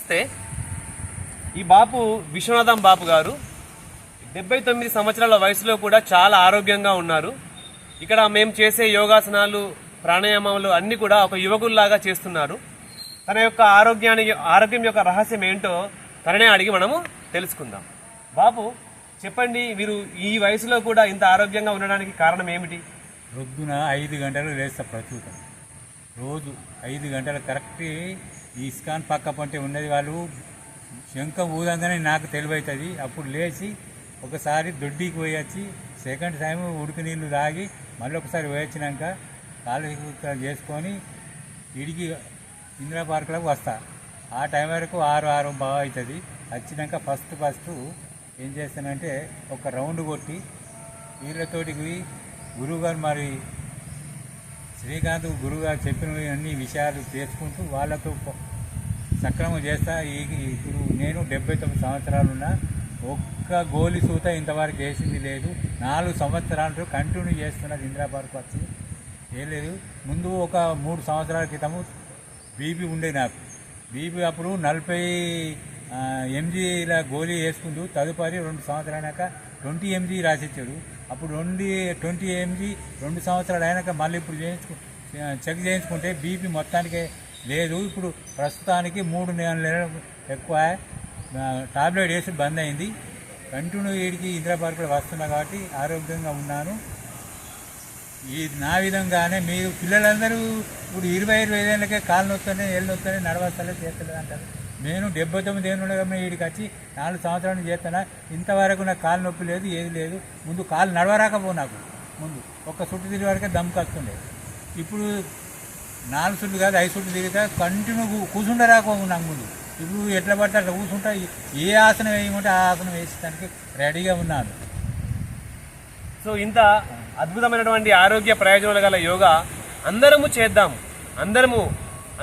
నమస్తే. ఈ బాపు విశ్వనాథం బాపు గారు 79 సంవత్సరాల వయసులో కూడా చాలా ఆరోగ్యంగా ఉన్నారు. ఇక్కడ మేము చేసే యోగాసనాలు, ప్రాణాయామాలు అన్నీ కూడా ఒక యువకుల్లాగా చేస్తున్నారు. తన యొక్క ఆరోగ్యం యొక్క రహస్యం ఏంటో తననే అడిగి మనము తెలుసుకుందాం. బాపు చెప్పండి, మీరు ఈ వయసులో కూడా ఇంత ఆరోగ్యంగా ఉండడానికి కారణం ఏమిటి? రొద్దున 5 గంటలు లేస్తా ప్రస్తుతం. రోజు 5 గంటలు కరెక్ట్. ఈ ఇస్కాన్ పక్క పంటే ఉన్నది, వాళ్ళు శంఖం ఊదంగానే నాకు తెలివైతుంది. అప్పుడు లేచి ఒకసారి దొడ్డికి పోయొచ్చి సెకండ్ టైం ఉడికి నీళ్ళు తాగి మళ్ళీ ఒకసారి పోయొచ్చినాక కాలు చేసుకొని ఇడికి ఇందిరా పార్కులకు వస్తా. ఆ టైం వరకు 6 బాగా అవుతుంది. వచ్చినాక ఫస్ట్ ఏం చేస్తానంటే ఒక రౌండ్ కొట్టి వీళ్ళతోటి గురువుగారు మరి శ్రీకాంత్ గురువుగారు చెప్పిన అన్ని విషయాలు చేసుకుంటూ వాళ్ళతో సక్రమం చేస్తా. ఇప్పుడు నేను 79 సంవత్సరాలున్నా ఒక్క గోలి సూత ఇంతవరకు వేసింది లేదు. 4 సంవత్సరాలు కంటిన్యూ చేస్తున్నది. ఇందిరా పార్క్ వచ్చి ఏం లేదు. ముందు ఒక 3 సంవత్సరాల క్రితము బీపీ ఉండే నాకు. బీపీ అప్పుడు 40 mgల గోళీ వేసుకుంటూ తదుపరి 2 సంవత్సరాలైనాక 20 mg రాసిచ్చాడు. అప్పుడు 20 mg 2 సంవత్సరాలు అయినాక మళ్ళీ ఇప్పుడు చెక్ చేయించుకుంటే బీపీ మొత్తానికే లేదు. ఇప్పుడు ప్రస్తుతానికి 3 నెలలు ఎక్కువ టాబ్లెట్ వేసి బంద్ అయింది. కంటిన్యూ వీడికి ఇందిరా పార్కులో వస్తున్నా కాబట్టి ఆరోగ్యంగా ఉన్నాను. నా విధంగానే మీరు పిల్లలందరూ ఇప్పుడు 20-25 ఏళ్ళకే కాళ్ళు నొత్తనే, ఏళ్ళు నొత్తనే, నడవస్తలే, చేస్తలేదు అంటారు. నేను 79 ఏళ్ళు ఉండగా వీడికి వచ్చి 4 సంవత్సరాలు చేస్తున్నా. ఇంతవరకు నాకు కాలు నొప్పి లేదు, ఏది లేదు. ముందు కాలు నడవరాకపో, నాకు ముందు ఒక్క చుట్టు తిరిగి వరకే దమ్ముకు వస్తుండే. ఇప్పుడు 4 చుట్లు కాదు 5 చుట్లు తిరిగితే కంటిన్యూ కూర్చుండరాకపో నాకు ముందు. ఇప్పుడు ఎట్లా పడితే అట్లా కూర్చుంటా. ఏ ఆసనం వేయమంటే ఆ ఆసనం వేసేదానికి రెడీగా ఉన్నాను. సో ఇంత అద్భుతమైనటువంటి ఆరోగ్య ప్రయోజనాలు గల యోగా అందరము చేద్దాము.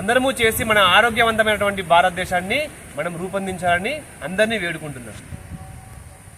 అందరము చేసి మన ఆరోగ్యవంతమైనటువంటి భారతదేశాన్ని మనం రూపొందించాలని అందరినీ వేడుకుంటున్నాం.